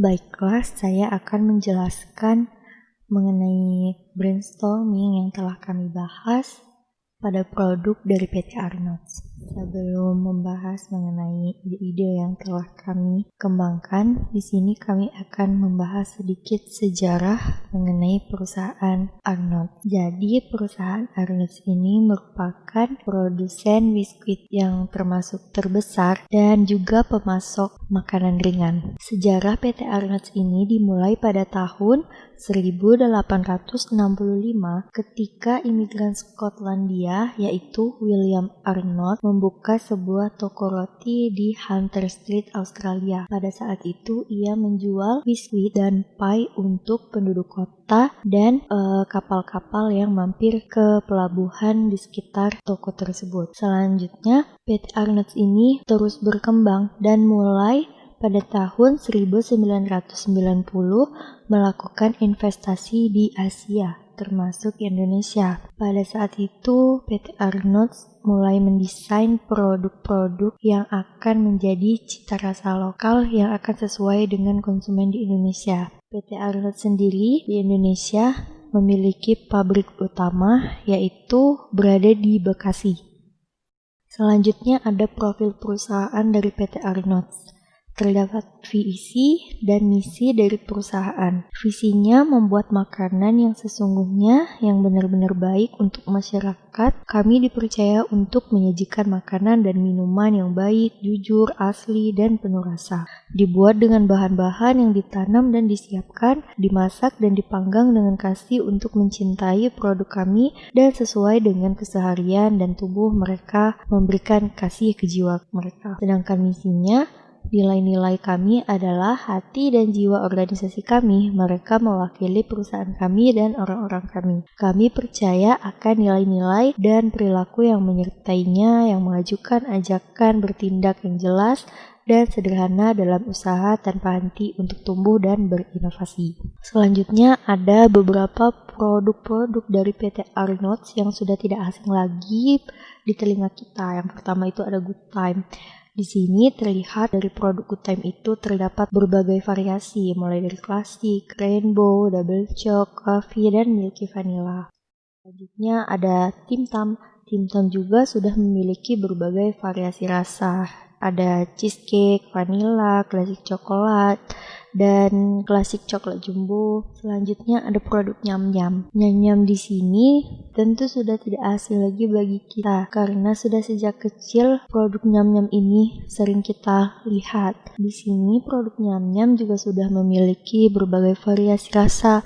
Baiklah, saya akan menjelaskan mengenai brainstorming yang telah kami bahas pada produk dari PT Arnold. Sebelum membahas mengenai ide-ide yang telah kami kembangkan, di sini kami akan membahas sedikit sejarah mengenai perusahaan Arnold. Jadi, perusahaan Arnold ini merupakan produsen biskuit yang termasuk terbesar dan juga pemasok makanan ringan. Sejarah PT Arnold ini dimulai pada tahun 1865 ketika imigran Skotlandia yaitu William Arnold membuka sebuah toko roti di Hunter Street, Australia. Pada saat itu ia menjual biskuit dan pie untuk penduduk kota dan kapal-kapal yang mampir ke pelabuhan di sekitar toko tersebut. Selanjutnya PT Arnold ini terus berkembang dan mulai pada tahun 1990 melakukan investasi di Asia, termasuk Indonesia. Pada saat itu, PT Arnold mulai mendesain produk-produk yang akan menjadi cita rasa lokal yang akan sesuai dengan konsumen di Indonesia. PT Arnold sendiri di Indonesia memiliki pabrik utama, yaitu berada di Bekasi. Selanjutnya ada profil perusahaan dari PT Arnold. Terdapat visi dan misi dari perusahaan. Visinya membuat makanan yang sesungguhnya yang benar-benar baik untuk masyarakat. Kami dipercaya untuk menyajikan makanan dan minuman yang baik, jujur, asli, dan penuh rasa. Dibuat dengan bahan-bahan yang ditanam dan disiapkan, dimasak dan dipanggang dengan kasih untuk mencintai produk kami dan sesuai dengan keseharian dan tubuh mereka memberikan kasih ke jiwa mereka. Sedangkan misinya, nilai-nilai kami adalah hati dan jiwa organisasi kami. Mereka mewakili perusahaan kami dan orang-orang kami. Kami percaya akan nilai-nilai dan perilaku yang menyertainya, yang mengajukan ajakan bertindak yang jelas dan sederhana dalam usaha tanpa henti untuk tumbuh dan berinovasi. Selanjutnya ada beberapa produk-produk dari PT Arnold yang sudah tidak asing lagi di telinga kita. Yang pertama itu ada Good Time. Di sini terlihat dari produk Good Time itu terdapat berbagai variasi, mulai dari klasik, rainbow, double choc, coffee, dan milky vanilla. Selanjutnya ada Tim Tam. Tim Tam juga sudah memiliki berbagai variasi rasa. Ada cheesecake, vanilla, klasik coklat, dan klasik coklat jumbo. Selanjutnya ada produk Nyam-Nyam. Nyam-Nyam di sini tentu sudah tidak asing lagi bagi kita karena sudah sejak kecil produk Nyam-Nyam ini sering kita lihat. Di sini produk Nyam-Nyam juga sudah memiliki berbagai variasi rasa.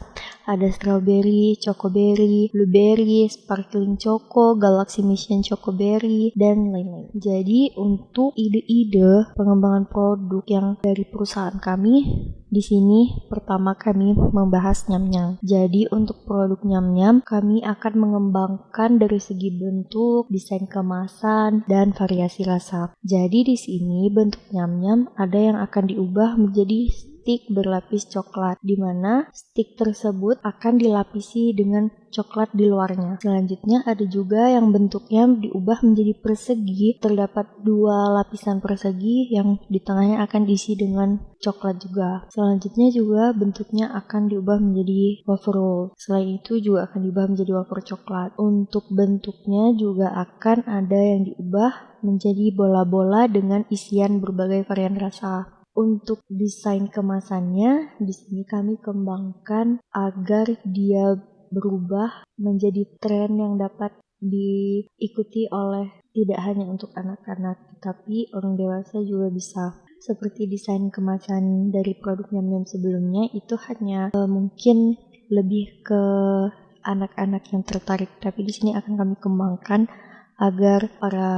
Ada strawberry, chocoberry, blueberry, sparkling choco, galaxy mission chocoberry, dan lain-lain. Jadi untuk ide-ide pengembangan produk yang dari perusahaan kami, di sini pertama kami membahas Nyam-Nyam. Jadi untuk produk Nyam-Nyam kami akan mengembangkan dari segi bentuk, desain kemasan, dan variasi rasa. Jadi di sini bentuk Nyam-Nyam ada yang akan diubah menjadi stick berlapis coklat, di mana stick tersebut akan dilapisi dengan coklat di luarnya. Selanjutnya ada juga yang bentuknya diubah menjadi persegi, terdapat 2 lapisan persegi yang di tengahnya akan diisi dengan coklat juga. Selanjutnya juga bentuknya akan diubah menjadi wafer roll. Selain itu juga akan diubah menjadi wafer coklat. Untuk bentuknya juga akan ada yang diubah menjadi bola-bola dengan isian berbagai varian rasa. Untuk desain kemasannya, di sini kami kembangkan agar dia berubah menjadi tren yang dapat diikuti oleh tidak hanya untuk anak-anak, tapi orang dewasa juga bisa. Seperti desain kemasan dari produk Nyam-Nyam sebelumnya itu hanya mungkin lebih ke anak-anak yang tertarik, tapi di sini akan kami kembangkan agar para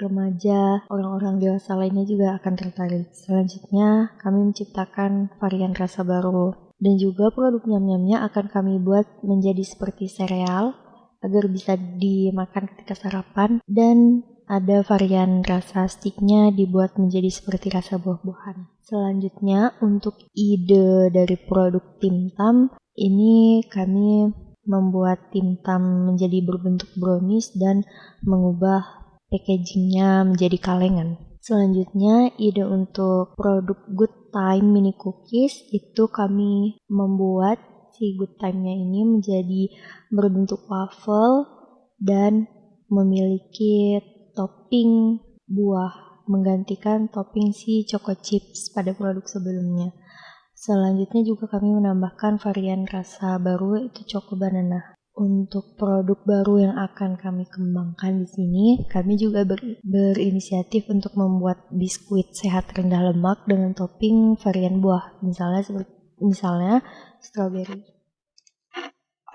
remaja, orang-orang dewasa lainnya juga akan tertarik. Selanjutnya, kami menciptakan varian rasa baru. Dan juga produk Nyam-Nyamnya akan kami buat menjadi seperti sereal agar bisa dimakan ketika sarapan. Dan ada varian rasa sticknya dibuat menjadi seperti rasa buah-buahan. Selanjutnya, untuk ide dari produk Tim Tam, ini kami membuat Tim Tam menjadi berbentuk brownies dan mengubah packagingnya menjadi kalengan. Selanjutnya, ide untuk produk Good Time mini cookies. Itu kami membuat si Good Time-nya ini menjadi berbentuk waffle dan memiliki topping buah, menggantikan topping si Choco Chips pada produk sebelumnya. Selanjutnya juga kami menambahkan varian rasa baru, yaitu Choco Banana. Untuk produk baru yang akan kami kembangkan di sini, kami juga berinisiatif untuk membuat biskuit sehat rendah lemak dengan topping varian buah, misalnya strawberry.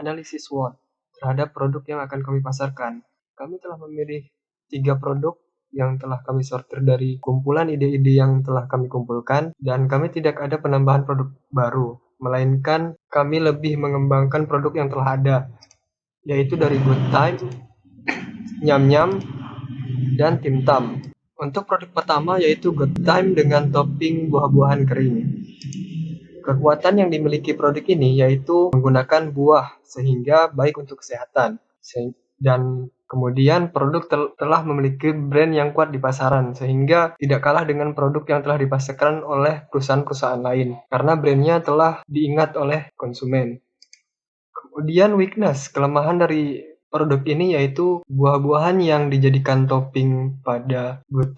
Analisis SWOT terhadap produk yang akan kami pasarkan. Kami telah memilih 3 produk yang telah kami sortir dari kumpulan ide-ide yang telah kami kumpulkan, dan kami tidak ada penambahan produk baru, melainkan kami lebih mengembangkan produk yang telah ada, yaitu dari Good Time, Nyam Nyam, dan Tim Tam. Untuk produk pertama yaitu Good Time dengan topping buah-buahan kering. Kekuatan yang dimiliki produk ini yaitu menggunakan buah sehingga baik untuk kesehatan. Dan kemudian produk telah memiliki brand yang kuat di pasaran sehingga tidak kalah dengan produk yang telah dipasarkan oleh perusahaan-perusahaan lain karena brandnya telah diingat oleh konsumen. Kemudian weakness, kelemahan dari produk ini yaitu buah-buahan yang dijadikan topping pada Good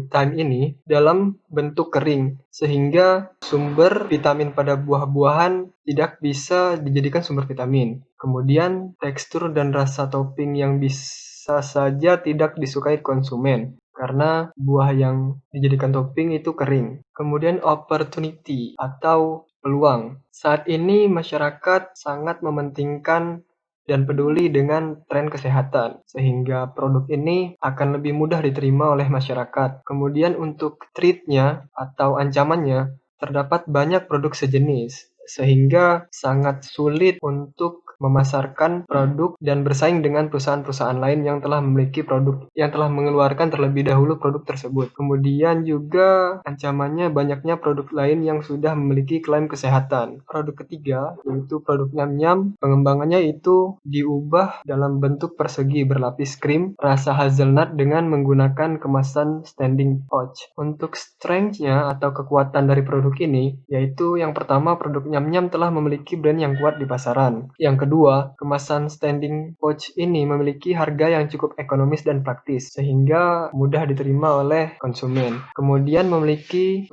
Time ini dalam bentuk kering, sehingga sumber vitamin pada buah-buahan tidak bisa dijadikan sumber vitamin. Kemudian tekstur dan rasa topping yang bisa saja tidak disukai konsumen karena buah yang dijadikan topping itu kering. Kemudian opportunity atau peluang. Saat ini masyarakat sangat mementingkan dan peduli dengan tren kesehatan, sehingga produk ini akan lebih mudah diterima oleh masyarakat. Kemudian untuk threat-nya atau ancamannya, terdapat banyak produk sejenis, sehingga sangat sulit untuk memasarkan produk dan bersaing dengan perusahaan-perusahaan lain yang telah memiliki produk, yang telah mengeluarkan terlebih dahulu produk tersebut. Kemudian juga ancamannya banyaknya produk lain yang sudah memiliki klaim kesehatan. Produk ketiga yaitu produk Nyam Nyam, pengembangannya itu diubah dalam bentuk persegi berlapis krim rasa hazelnut dengan menggunakan kemasan standing pouch. Untuk strength-nya atau kekuatan dari produk ini yaitu yang pertama, produk Nyam Nyam telah memiliki brand yang kuat di pasaran. Yang kedua, kemasan standing pouch ini memiliki harga yang cukup ekonomis dan praktis, sehingga mudah diterima oleh konsumen. Kemudian memiliki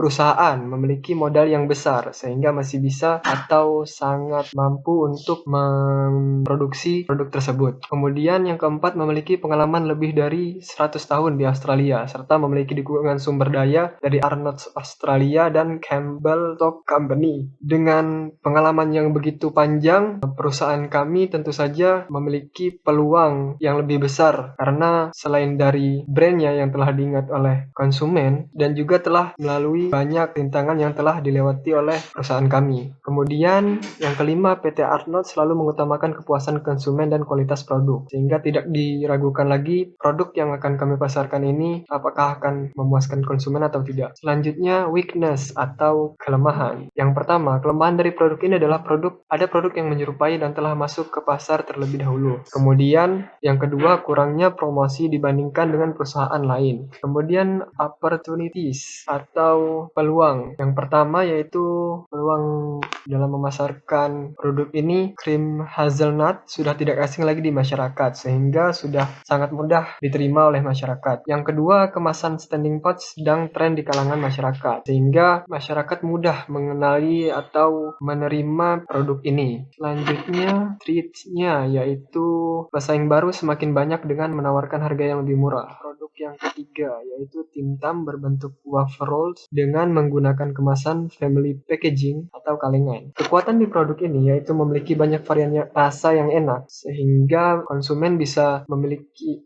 modal yang besar, sehingga masih bisa atau sangat mampu untuk memproduksi produk tersebut. Kemudian yang keempat, memiliki pengalaman lebih dari 100 tahun di Australia, serta memiliki dukungan sumber daya dari Arnott's Australia dan Campbell Soup Company. Dengan pengalaman yang begitu panjang, perusahaan kami tentu saja memiliki peluang yang lebih besar karena selain dari brandnya yang telah diingat oleh konsumen dan juga telah melalui banyak rintangan yang telah dilewati oleh perusahaan kami. Kemudian yang kelima, PT Arnold selalu mengutamakan kepuasan konsumen dan kualitas produk sehingga tidak diragukan lagi produk yang akan kami pasarkan ini apakah akan memuaskan konsumen atau tidak. Selanjutnya, weakness atau kelemahan. Yang pertama, kelemahan dari produk ini adalah ada produk yang menyerupai dan telah masuk ke pasar terlebih dahulu. Kemudian yang kedua, kurangnya promosi dibandingkan dengan perusahaan lain. Kemudian opportunities atau peluang. Yang pertama yaitu peluang dalam memasarkan produk ini, krim hazelnut sudah tidak asing lagi di masyarakat sehingga sudah sangat mudah diterima oleh masyarakat. Yang kedua, kemasan standing pouch sedang tren di kalangan masyarakat sehingga masyarakat mudah mengenali atau menerima produk ini. Selanjutnya, treat-nya yaitu pesaing baru semakin banyak dengan menawarkan harga yang lebih murah. Produk yang ketiga yaitu Tim Tam berbentuk wafer rolls dengan menggunakan kemasan family packaging atau kalengan. Kekuatan di produk ini yaitu memiliki banyak varian rasa yang enak sehingga konsumen bisa memiliki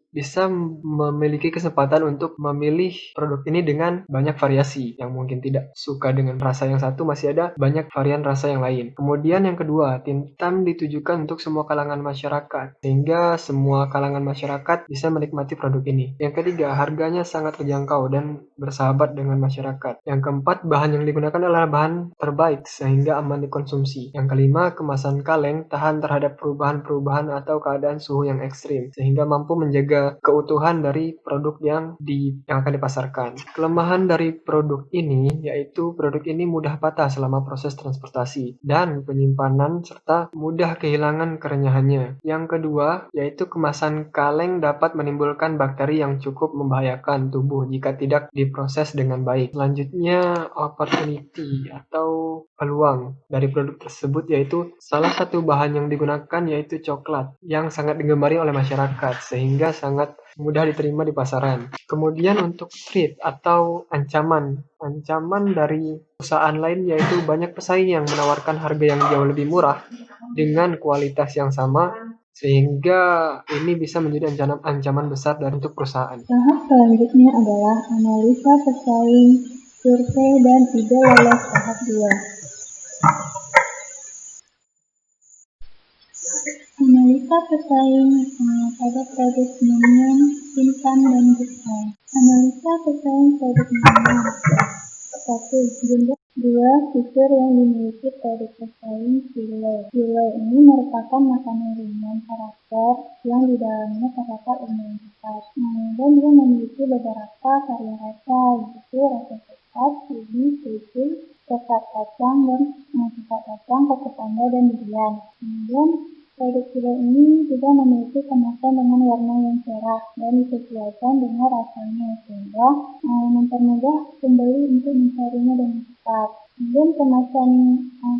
kesempatan untuk memilih produk ini dengan banyak variasi. Yang mungkin tidak suka dengan rasa yang satu, masih ada banyak varian rasa yang lain. Kemudian yang kedua, Tim Tam ditujukan untuk semua kalangan masyarakat sehingga semua kalangan masyarakat bisa menikmati produk ini. Yang ketiga, harganya sangat terjangkau dan bersahabat dengan masyarakat. Yang keempat, bahan yang digunakan adalah bahan terbaik sehingga aman dikonsumsi. Yang kelima, kemasan kaleng tahan terhadap perubahan-perubahan atau keadaan suhu yang ekstrim sehingga mampu menjaga menjaga keutuhan dari produk yang akan dipasarkan. Kelemahan dari produk ini yaitu produk ini mudah patah selama proses transportasi dan penyimpanan serta mudah kehilangan kerenyahannya. Yang kedua yaitu kemasan kaleng dapat menimbulkan bakteri yang cukup membahayakan tubuh jika tidak diproses dengan baik. Selanjutnya, opportunity atau peluang dari produk tersebut yaitu salah satu bahan yang digunakan yaitu coklat yang sangat digemari oleh masyarakat sehingga sangat mudah diterima di pasaran. Kemudian untuk threat atau ancaman dari perusahaan lain yaitu banyak pesaing yang menawarkan harga yang jauh lebih murah dengan kualitas yang sama sehingga ini bisa menjadi ancaman besar untuk perusahaan. Tahap selanjutnya adalah analisa pesaing, survei, dan ide lolos tahap 2. Analisa pesaing pada produk minum, instan, dan desain. Analisa pesaing produk minum. 1. Jumlah 2. Fitur yang dimiliki produk pesaing file. File ini merupakan makanan ringan karakter yang di dalamnya terdapat umum cepat. Dan dia memiliki beberapa varian rasa, yaitu rasa coklat, ubi, keju, coklat kacang, koko panda, dan durian. Kemudian produk file ini juga memiliki kemasan dengan warna yang cerah dan disesuaikan dengan rasanya sehingga mempermudah pembeli untuk mencarinya dengan cepat. Kemudian kemasan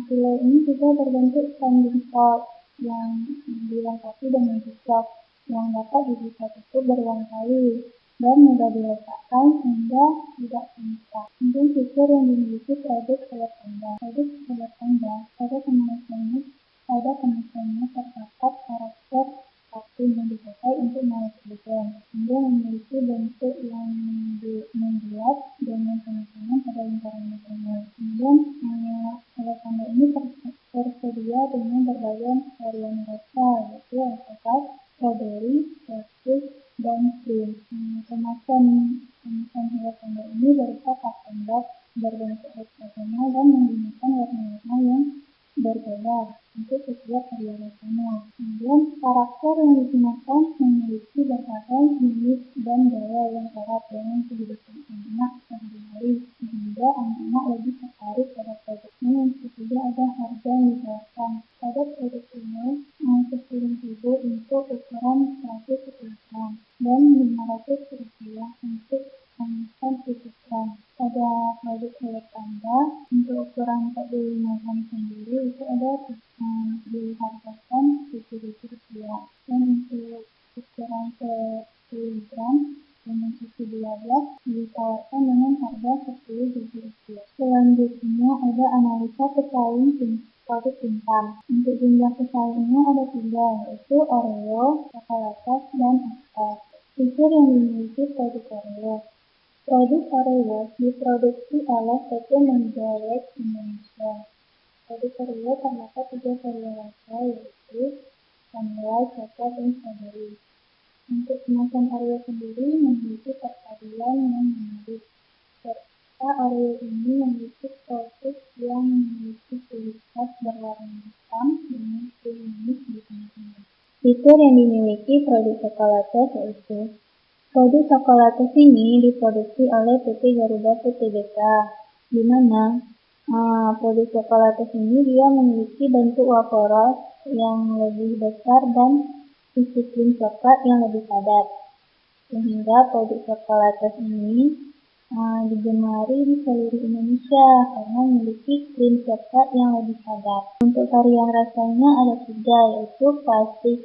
file ini juga berbentuk standing pot yang dilengkapi dengan ziplock yang dapat dibuka tutup berulang kali dan mudah diletakkan sehingga tidak pecah. Kemudian fitur yang dimiliki produk Hello Panda. Produk Hello Panda pada kemasannya terdapat karakter kartun yang dipakai untuk menarik. Kemudian memiliki bentuk yang membuat dengan kemasannya pada lingkaran matangnya. Kemudian Hello Panda ini tersedia dengan berbagai varian rasa, yaitu rasa khas, strawberry, coklat, dan krim. Kemasan Hello Panda ini berupa karton box berbentuk heksagonal dan menggunakan warna-warna yang berbeda untuk setiap varian rasanya. Kemudian karakter yang digunakan memiliki berbagai jenis dan gaya yang erat dengan kehidupan anak sehari-hari sehingga anak-anak lebih tertarik pada produknya yang ketiga ada harga yang ditawarkan. Pada produk ini Rp10.000 untuk ukuran 100 kg dan Rp500 untuk kemasan 1 gram. Pada produk Hello Panda untuk ukuran 45 gram sendiri itu ada dihargakan Rp7.000 dan untuk ukuran 10 gram dengan isi 12 ditawarkan dengan harga Rp10.000. Selanjutnya ada analisa pesaing produk instan. Untuk jumlah pesaingnya ada 3, yaitu Oreo, Chocolatos, dan Aster. Fitur yang dimiliki produk Oreo. Produk Oreo diproduksi oleh PT Mendelek Indonesia. Produk Oreo terdapat 3 varian rasa, yaitu vanilla, coklat, dan strawberry. Untuk kemasan Oreo sendiri memiliki perpaduan yang menarik. Serta Oreo ini memiliki proses yang memiliki kulit khas berwarna hitam dengan krim manis di tengah-tengah. Fitur yang dimiliki produk Chocolatos yaitu produk Chocolatos ini diproduksi oleh PT Garuda Tbk, di mana produk Chocolatos ini dia memiliki bentuk wafer yang lebih besar dan isi krim coklat yang lebih padat, sehingga produk Chocolatos ini digemari di seluruh Indonesia karena memiliki krim coklat yang lebih padat. Untuk varian rasanya ada 3, yaitu klasik,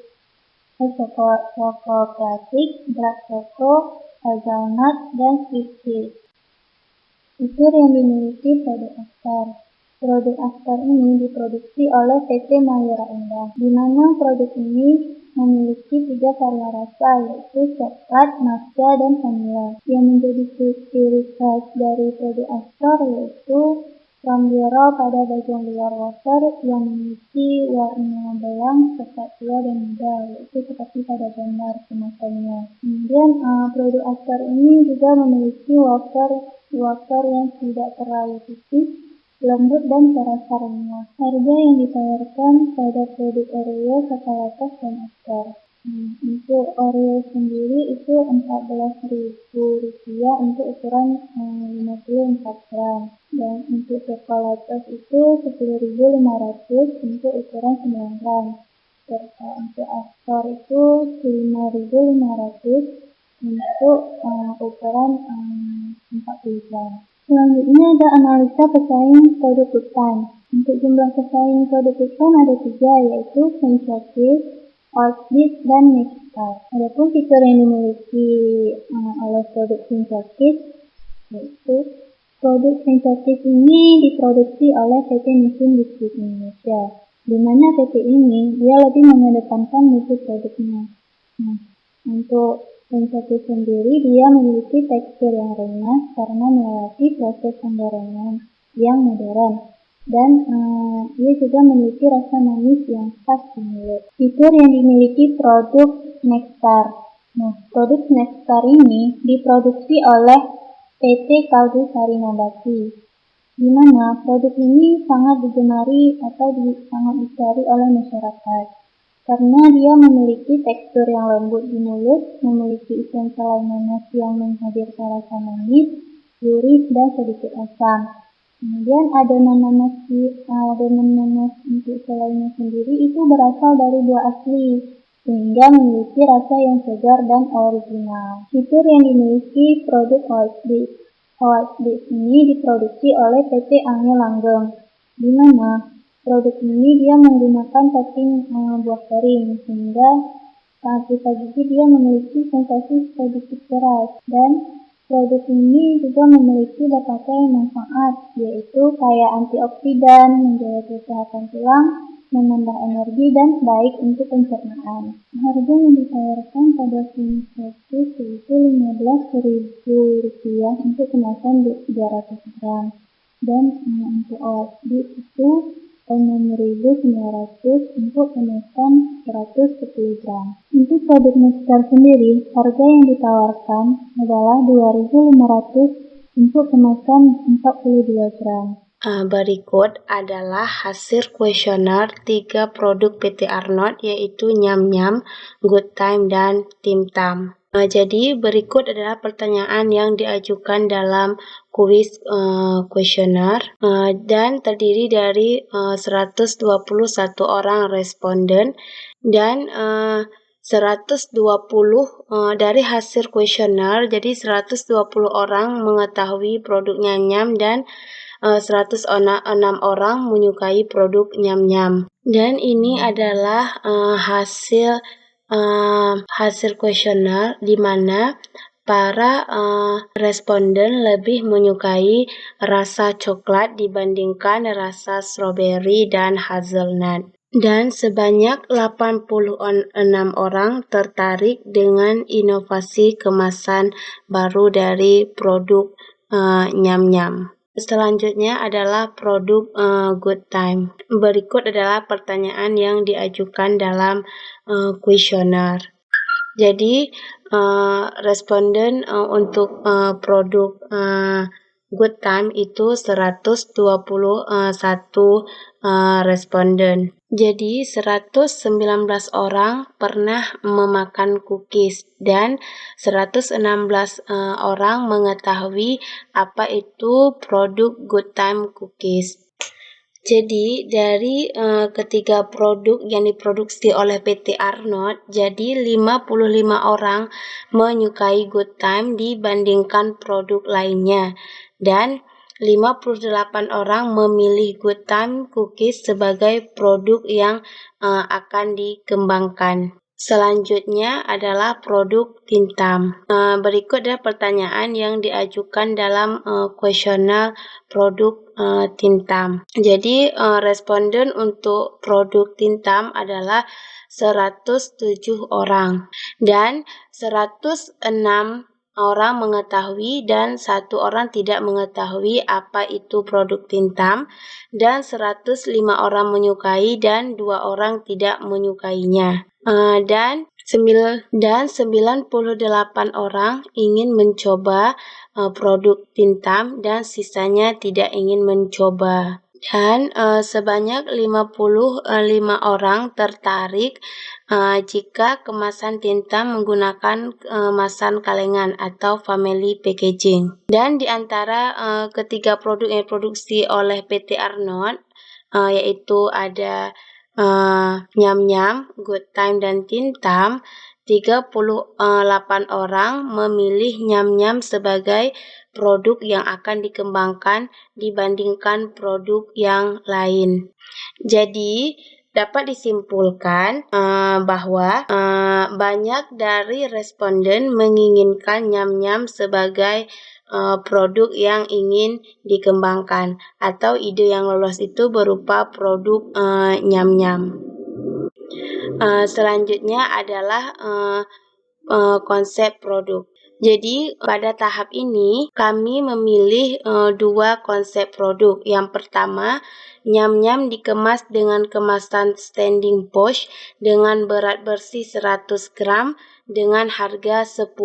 Choco Classic, Dark Choco, Hazelnut, dan Sweet Cake. Fitur yang dimiliki produk Aster. Produk Aster ini diproduksi oleh PT Mayura Indah, di mana produk ini memiliki 3 varian rasa, yaitu coklat, matcha, dan vanilla. Yang menjadi ciri khas dari produk Aster yaitu Rambioro pada bagian luar wafer yang memiliki warna belang, coklat tua, dan muda, yaitu seperti pada gambar kemasannya. Kemudian produk Aster ini juga memiliki wafer yang tidak terlalu tipis, lembut, dan terasa renyah. Harga yang ditawarkan pada produk Oreo, Chocolatos, dan Aster. Untuk Oreo sendiri itu Rp14.000 untuk ukuran 54 gram. Dan untuk Chocolatos itu Rp10.500 untuk ukuran 9 gram. Serta untuk Astor itu Rp5.500 untuk ukuran 40 gram. Selanjutnya ada analisa pesaing produk Good Time. Untuk jumlah pesaing produk Good Time ada 3, yaitu Sensation, Orbit, dan Nexstar. Adapun fitur yang dimiliki oleh produk Sensation yaitu produk Sensation ini diproduksi oleh PT Nippon Biscuit Indonesia, di mana PT ini dia lebih mengedepankan mutu produknya. Nah, untuk Sensation sendiri dia memiliki tekstur yang renyah karena melewati proses penggorengan yang modern. Dan dia juga memiliki rasa manis yang khas di mulut. Fitur yang dimiliki produk Nexstar. Nah, produk Nexstar ini diproduksi oleh PT Kaldu Sari Nabati, di mana produk ini sangat digemari atau sangat dicari oleh masyarakat. Karena dia memiliki tekstur yang lembut di mulut, memiliki isian selai nanas yang menghadirkan rasa manis, gurih, dan sedikit asam. Kemudian adonan nanas untuk selainya sendiri itu berasal dari buah asli, sehingga memiliki rasa yang segar dan original. Fitur yang dimiliki produk Oatbix. Oatbix ini diproduksi oleh PT Angel Langgeng, di mana produk ini dia menggunakan topping buah kering, sehingga saat kita gigit dia memiliki sensasi sedikit keras. Dan produk ini juga memiliki berbagai manfaat, yaitu kaya antioksidan, menjaga kesehatan tulang, menambah energi, dan baik untuk pencernaan. Harga yang ditawarkan pada Sensation yaitu Rp15.000 untuk kemasan 300 gram. Dan untuk Oatbix itu Rp6.900 untuk kemasan 110 gram. Untuk produk Nexstar sendiri, harga yang ditawarkan adalah Rp2.500 untuk kemasan 42 gram. Berikut adalah hasil kuesioner 3 produk PT Arnold, yaitu Nyam Nyam, Good Time, dan Tim Tam. Jadi berikut adalah pertanyaan yang diajukan dalam kuis kuesioner dan terdiri dari 121 orang responden dan 120 dari hasil kuesioner, jadi 120 orang mengetahui produk Nyam Nyam dan 106 orang menyukai produk Nyam Nyam. Dan ini adalah hasil kuesioner di mana para responden lebih menyukai rasa coklat dibandingkan rasa strawberry dan hazelnut. Dan sebanyak 86 orang tertarik dengan inovasi kemasan baru dari produk Nyam Nyam. Selanjutnya adalah produk Good Time. Berikut adalah pertanyaan yang diajukan dalam kuesioner. Jadi responden untuk produk Good Time itu 121 responden. Jadi 119 orang pernah memakan cookies dan 116 orang mengetahui apa itu produk Good Time cookies. Jadi dari ketiga produk yang diproduksi oleh PT Arnold, jadi 55 orang menyukai Good Time dibandingkan produk lainnya dan 58 orang memilih Good Time Cookies sebagai produk yang akan dikembangkan. Selanjutnya adalah produk Tim Tam. Berikut adalah pertanyaan yang diajukan dalam kuesioner produk Tim Tam. Jadi responden untuk produk Tim Tam adalah 107 orang dan 106 orang mengetahui dan 1 orang tidak mengetahui apa itu produk Tim Tam dan 105 orang menyukai dan 2 orang tidak menyukainya. Dan 98 orang ingin mencoba produk Tim Tam dan sisanya tidak ingin mencoba. dan sebanyak 55 orang tertarik jika kemasan tinta menggunakan kemasan kalengan atau family packaging. Dan di antara ketiga produk yang diproduksi oleh PT Arnott, yaitu ada Nyam-Nyam, Good Time, dan Tintam, 38 orang memilih Nyam-Nyam sebagai produk yang akan dikembangkan dibandingkan produk yang lain. Jadi, dapat disimpulkan bahwa banyak dari responden menginginkan Nyam-Nyam sebagai produk yang ingin dikembangkan, atau ide yang lolos itu berupa produk Nyam-Nyam. Selanjutnya adalah konsep produk. Jadi pada tahap ini kami memilih dua konsep produk. Yang pertama, Nyam-Nyam dikemas dengan kemasan standing pouch dengan berat bersih 100 gram dengan harga 10.000.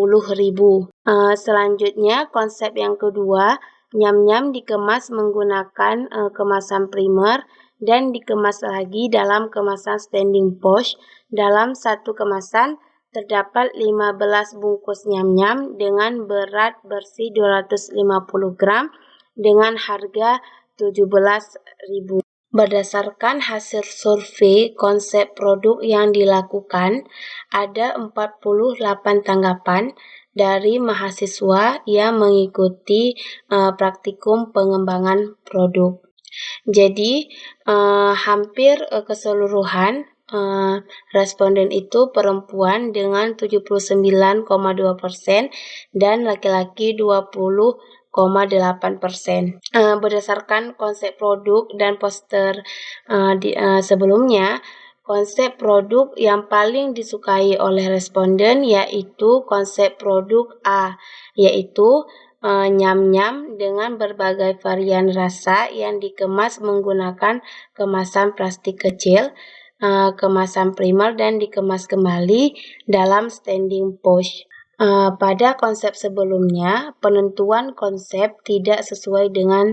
Selanjutnya, konsep yang kedua, Nyam-Nyam dikemas menggunakan kemasan primer dan dikemas lagi dalam kemasan standing pouch. Dalam satu kemasan terdapat 15 bungkus Nyam-Nyam dengan berat bersih 250 gram dengan harga 17.000. Berdasarkan hasil survei konsep produk yang dilakukan, ada 48 tanggapan dari mahasiswa yang mengikuti praktikum pengembangan produk. Jadi, hampir keseluruhan responden itu perempuan dengan 79,2% dan laki-laki 20,8%. Berdasarkan konsep produk dan poster sebelumnya, konsep produk yang paling disukai oleh responden yaitu konsep produk A, yaitu Nyam-Nyam dengan berbagai varian rasa yang dikemas menggunakan kemasan plastik kecil, kemasan primer, dan dikemas kembali dalam standing pouch. Pada konsep sebelumnya, penentuan konsep tidak sesuai dengan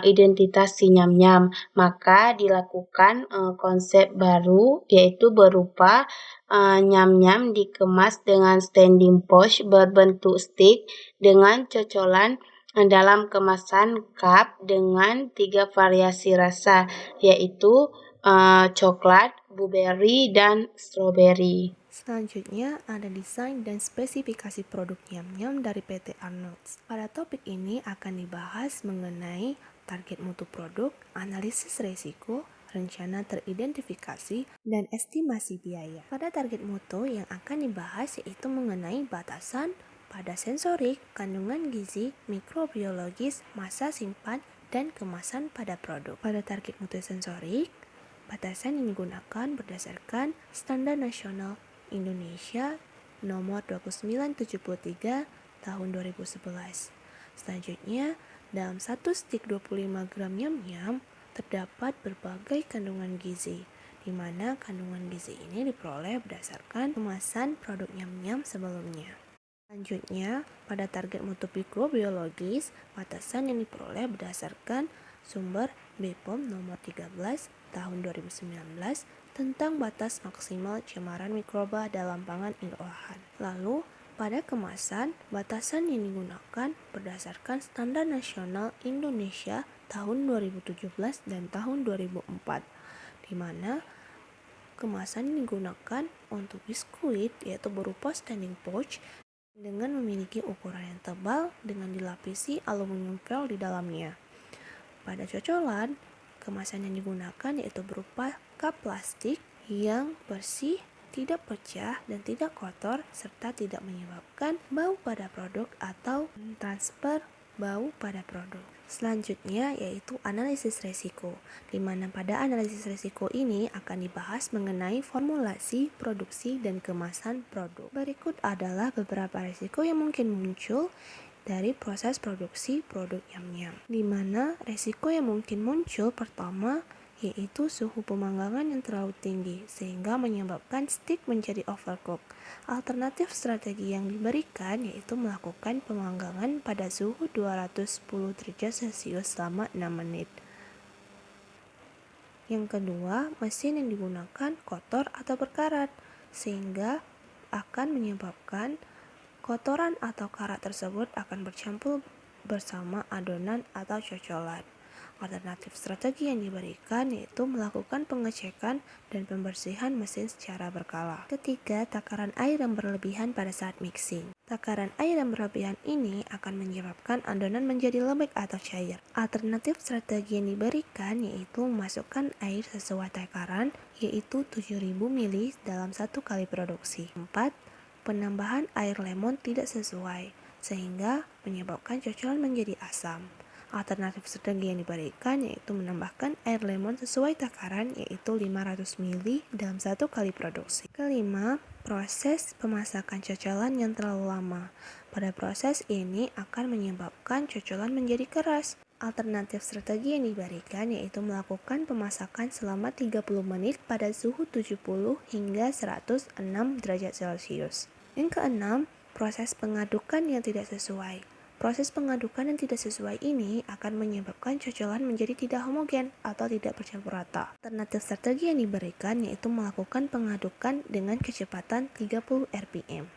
identitas si Nyam-Nyam, maka dilakukan konsep baru, yaitu berupa Nyam-Nyam dikemas dengan standing pouch berbentuk stick dengan cocolan dalam kemasan cup dengan 3 variasi rasa, yaitu coklat, blueberry, dan strawberry. Selanjutnya ada desain dan spesifikasi produk Nyam-Nyam dari PT Arnott. Pada topik ini akan dibahas mengenai target mutu produk, analisis risiko, rencana teridentifikasi, dan estimasi biaya. Pada target mutu yang akan dibahas yaitu mengenai batasan pada sensorik, kandungan gizi, mikrobiologis, masa simpan, dan kemasan pada produk. Pada target mutu sensorik, batasan yang digunakan berdasarkan Standar Nasional Indonesia nomor 2973 tahun 2011. Selanjutnya, dalam satu stik 25 gram Nyam-Nyam terdapat berbagai kandungan gizi, di mana kandungan gizi ini diperoleh berdasarkan kemasan produk Nyam-Nyam sebelumnya. Selanjutnya, pada target mutu mikrobiologis, batasan yang diperoleh berdasarkan sumber BPOM nomor 13 tahun 2019 tentang batas maksimal cemaran mikroba dalam pangan dan olahan. Lalu, pada kemasan, batasan yang digunakan berdasarkan Standar Nasional Indonesia tahun 2017 dan tahun 2004, di mana kemasan yang digunakan untuk biskuit yaitu berupa standing pouch dengan memiliki ukuran yang tebal dengan dilapisi aluminium foil di dalamnya. Pada cocolan, kemasan yang digunakan yaitu berupa cup plastik yang bersih, tidak pecah, dan tidak kotor, serta tidak menyebabkan bau pada produk atau transfer bau pada produk. Selanjutnya yaitu analisis risiko, di mana pada analisis risiko ini akan dibahas mengenai formulasi, produksi, dan kemasan produk. Berikut adalah beberapa risiko yang mungkin muncul dari proses produksi produk Nyam-Nyam, di mana risiko yang mungkin muncul pertama yaitu suhu pemanggangan yang terlalu tinggi sehingga menyebabkan stik menjadi overcook. Alternatif strategi yang diberikan yaitu melakukan pemanggangan pada suhu 210 derajat Celcius selama 6 menit. Yang kedua, mesin yang digunakan kotor atau berkarat, sehingga akan menyebabkan kotoran atau karat tersebut akan bercampur bersama adonan atau cocolan. Alternatif strategi yang diberikan yaitu melakukan pengecekan dan pembersihan mesin secara berkala. Ketiga, takaran air yang berlebihan pada saat mixing. Takaran air yang berlebihan ini akan menyebabkan adonan menjadi lembek atau cair. Alternatif strategi yang diberikan yaitu memasukkan air sesuai takaran yaitu 7000 ml dalam 1 kali produksi. 4. Penambahan air lemon tidak sesuai sehingga menyebabkan cocolan menjadi asam. Alternatif strategi yang diberikan yaitu menambahkan air lemon sesuai takaran yaitu 500 ml dalam 1 kali produksi. Kelima, proses pemasakan cocolan yang terlalu lama. Pada proses ini akan menyebabkan cocolan menjadi keras. Alternatif strategi yang diberikan yaitu melakukan pemasakan selama 30 menit pada suhu 70 hingga 106 derajat Celcius. Yang keenam, proses pengadukan yang tidak sesuai. Proses pengadukan yang tidak sesuai ini akan menyebabkan cocolan menjadi tidak homogen atau tidak bercampur rata. Alternatif strategi yang diberikan yaitu melakukan pengadukan dengan kecepatan 30 rpm.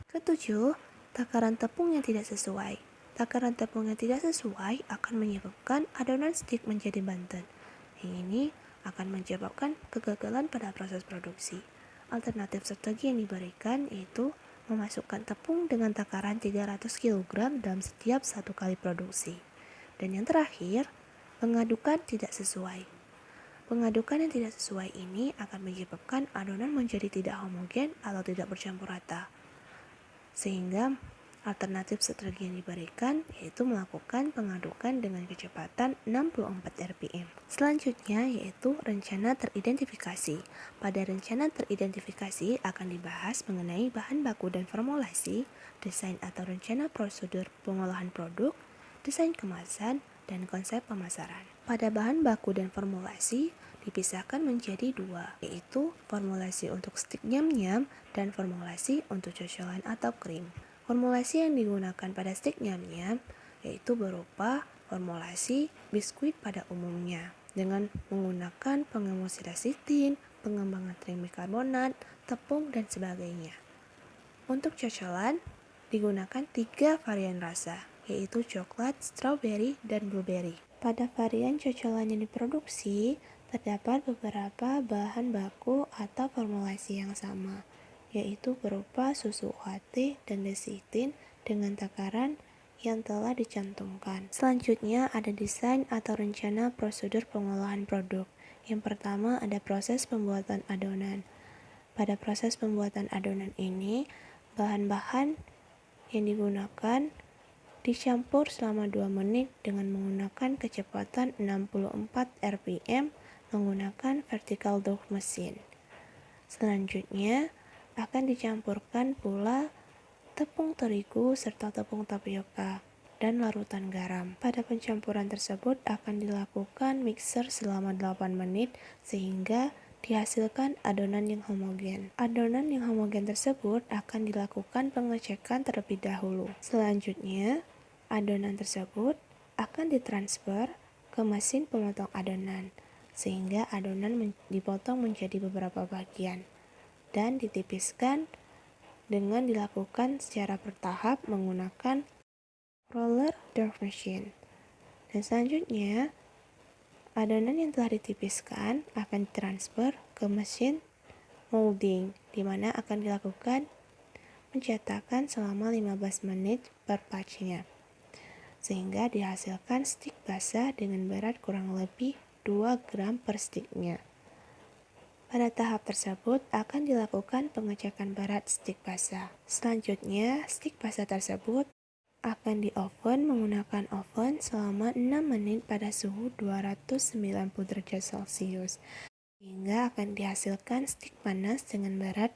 Ketujuh, takaran tepung yang tidak sesuai. Takaran tepung yang tidak sesuai akan menyebabkan adonan stik menjadi banten. Ini akan menyebabkan kegagalan pada proses produksi. Alternatif strategi yang diberikan yaitu memasukkan tepung dengan takaran 300 kg dalam setiap 1 kali produksi. Dan yang terakhir, pengadukan tidak sesuai. Pengadukan yang tidak sesuai ini akan menyebabkan adonan menjadi tidak homogen atau tidak bercampur rata. Sehingga alternatif strategi yang diberikan yaitu melakukan pengadukan dengan kecepatan 64 rpm. Selanjutnya yaitu rencana teridentifikasi. Pada rencana teridentifikasi akan dibahas mengenai bahan baku dan formulasi, desain atau rencana prosedur pengolahan produk, desain kemasan, dan konsep pemasaran. Pada bahan baku dan formulasi dipisahkan menjadi dua, yaitu formulasi untuk stik nyam-nyam dan formulasi untuk cocolan atau krim. Formulasi yang digunakan pada stik nyam-nyam yaitu berupa formulasi biskuit pada umumnya dengan menggunakan pengemulsi asitin, pengembangan tribikarbonat, tepung, dan sebagainya. Untuk cocolan digunakan 3 varian rasa, yaitu coklat, strawberry, dan blueberry. Pada varian cocolan yang diproduksi, terdapat beberapa bahan baku atau formulasi yang sama, yaitu berupa susu UHT dan lecitin dengan takaran yang telah dicantumkan. Selanjutnya ada desain atau rencana prosedur pengolahan produk. Yang pertama ada proses pembuatan adonan. Pada proses pembuatan adonan ini, bahan-bahan yang digunakan dicampur selama 2 menit dengan menggunakan kecepatan 64 rpm menggunakan vertical dough machine. Selanjutnya akan dicampurkan pula tepung terigu serta tepung tapioka dan larutan garam. Pada pencampuran tersebut akan dilakukan mixer selama 8 menit sehingga dihasilkan adonan yang homogen. Adonan yang homogen tersebut akan dilakukan pengecekan terlebih dahulu. Selanjutnya, adonan tersebut akan ditransfer ke mesin pemotong adonan sehingga adonan dipotong menjadi beberapa bagian dan ditipiskan dengan dilakukan secara bertahap menggunakan roller dough machine. Dan selanjutnya, adonan yang telah ditipiskan akan ditransfer ke mesin molding, di mana akan dilakukan pencetakan selama 15 menit per batch-nya, sehingga dihasilkan stik basah dengan berat kurang lebih 2 gram per stiknya. Pada tahap tersebut akan dilakukan pengecekan berat stik basah. Selanjutnya, stik basah tersebut akan di-oven menggunakan oven selama 6 menit pada suhu 290 derajat Celcius, sehingga akan dihasilkan stik panas dengan berat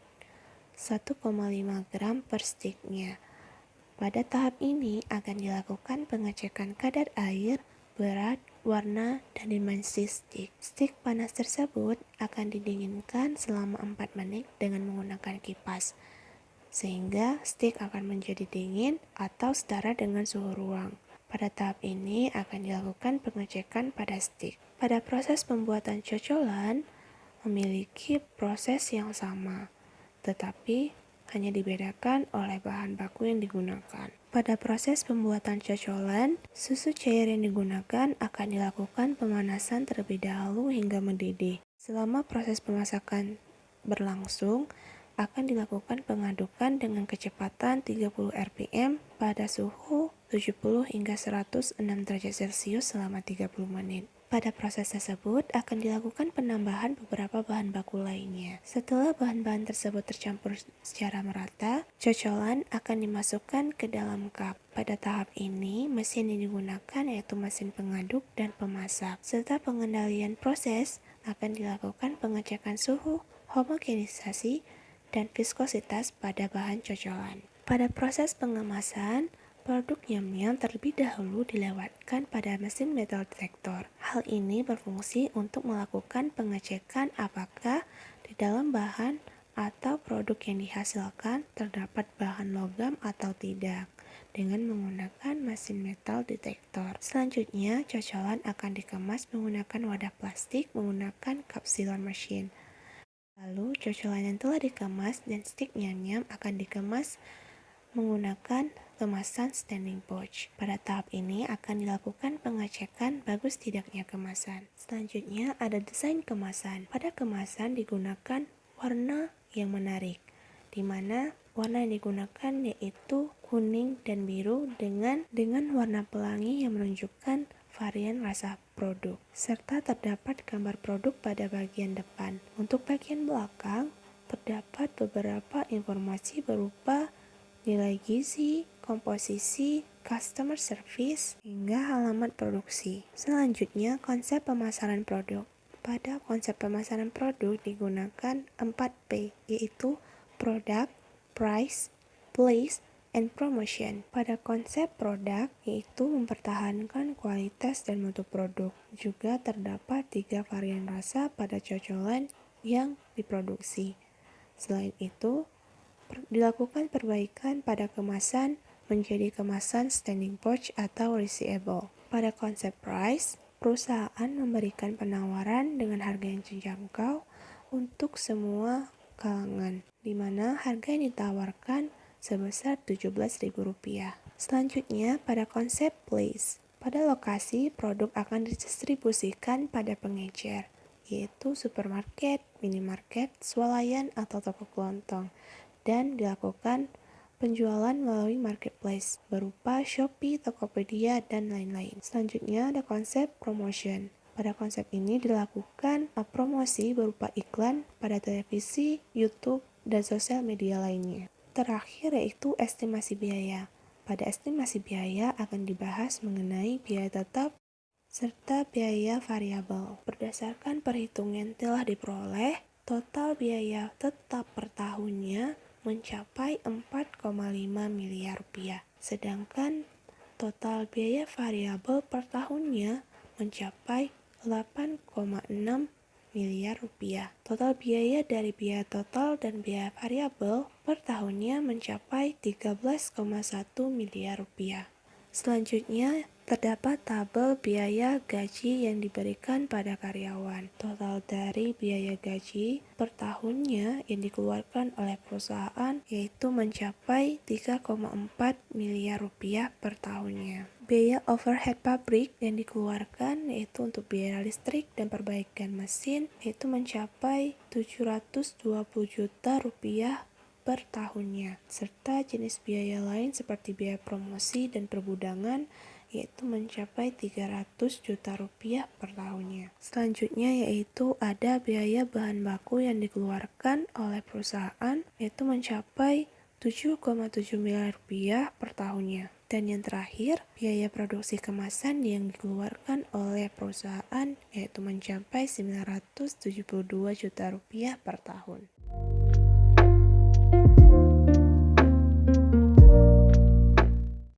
1,5 gram per stiknya. Pada tahap ini akan dilakukan pengecekan kadar air, berat, warna, dan dimensi stik. Stik panas tersebut akan didinginkan selama 4 menit dengan menggunakan kipas, sehingga stik akan menjadi dingin atau setara dengan suhu ruang. Pada tahap ini akan dilakukan pengecekan pada stik. Pada proses pembuatan cocolan memiliki proses yang sama, tetapi hanya dibedakan oleh bahan baku yang digunakan. Pada proses pembuatan cocolan, susu cair yang digunakan akan dilakukan pemanasan terlebih dahulu hingga mendidih. Selama proses pemasakan berlangsung, akan dilakukan pengadukan dengan kecepatan 30 rpm pada suhu 70 hingga 106 derajat Celcius selama 30 menit. Pada proses tersebut akan dilakukan penambahan beberapa bahan baku lainnya. Setelah bahan-bahan tersebut tercampur secara merata, cocolan akan dimasukkan ke dalam cup. Pada tahap ini, mesin yang digunakan yaitu mesin pengaduk dan pemasak. Serta pengendalian proses akan dilakukan pengecekan suhu, homogenisasi, dan viskositas pada bahan cocolan. Pada proses pengemasan, produk Nyam-Nyam terlebih dahulu dilewatkan pada mesin metal detektor. Hal ini berfungsi untuk melakukan pengecekan apakah di dalam bahan atau produk yang dihasilkan terdapat bahan logam atau tidak dengan menggunakan mesin metal detektor. Selanjutnya, cocolan akan dikemas menggunakan wadah plastik menggunakan capsular machine. Lalu, cocolan yang telah dikemas dan stik Nyam-Nyam akan dikemas menggunakan kemasan standing pouch. Pada tahap ini akan dilakukan pengecekan bagus tidaknya kemasan. Selanjutnya ada desain kemasan. Pada kemasan digunakan warna yang menarik, di mana warna yang digunakan yaitu kuning dan biru dengan warna pelangi yang menunjukkan varian rasa produk, serta terdapat gambar produk pada bagian depan. Untuk bagian belakang, terdapat beberapa informasi berupa nilai gizi, komposisi, customer service, hingga alamat produksi. Selanjutnya, konsep pemasaran produk. Pada konsep pemasaran produk digunakan 4P, yaitu product, price, place, and promotion. Pada konsep produk, yaitu mempertahankan kualitas dan mutu produk. Juga terdapat 3 varian rasa pada cocolan yang diproduksi. Selain itu, dilakukan perbaikan pada kemasan menjadi kemasan standing pouch atau resealable. Pada konsep price, perusahaan memberikan penawaran dengan harga yang terjangkau untuk semua kalangan, di mana harga yang ditawarkan sebesar Rp17.000. Selanjutnya, pada konsep place, pada lokasi produk akan didistribusikan pada pengecer, yaitu supermarket, minimarket, swalayan, atau toko kelontong, dan dilakukan penjualan melalui marketplace berupa Shopee, Tokopedia, dan lain-lain. Selanjutnya ada konsep promotion. Pada konsep ini dilakukan promosi berupa iklan pada televisi, YouTube, dan sosial media lainnya. Terakhir yaitu estimasi biaya. Pada estimasi biaya akan dibahas mengenai biaya tetap serta biaya variabel. Berdasarkan perhitungan telah diperoleh, total biaya tetap per tahunnya mencapai Rp4,5 miliar. Sedangkan total biaya variabel per tahunnya mencapai Rp8,6 miliar. Total biaya dari biaya total dan biaya variabel per tahunnya mencapai Rp13,1 miliar. Selanjutnya, terdapat tabel biaya gaji yang diberikan pada karyawan. Total dari biaya gaji per tahunnya yang dikeluarkan oleh perusahaan yaitu mencapai Rp3,4 miliar per tahunnya. Biaya overhead pabrik yang dikeluarkan yaitu untuk biaya listrik dan perbaikan mesin yaitu mencapai Rp720 juta per tahunnya, serta jenis biaya lain seperti biaya promosi dan perbudangan yaitu mencapai Rp300 juta per tahunnya. Selanjutnya yaitu ada biaya bahan baku yang dikeluarkan oleh perusahaan yaitu mencapai Rp7,7 miliar per tahunnya. Dan yang terakhir, biaya produksi kemasan yang dikeluarkan oleh perusahaan yaitu mencapai Rp972 juta per tahun.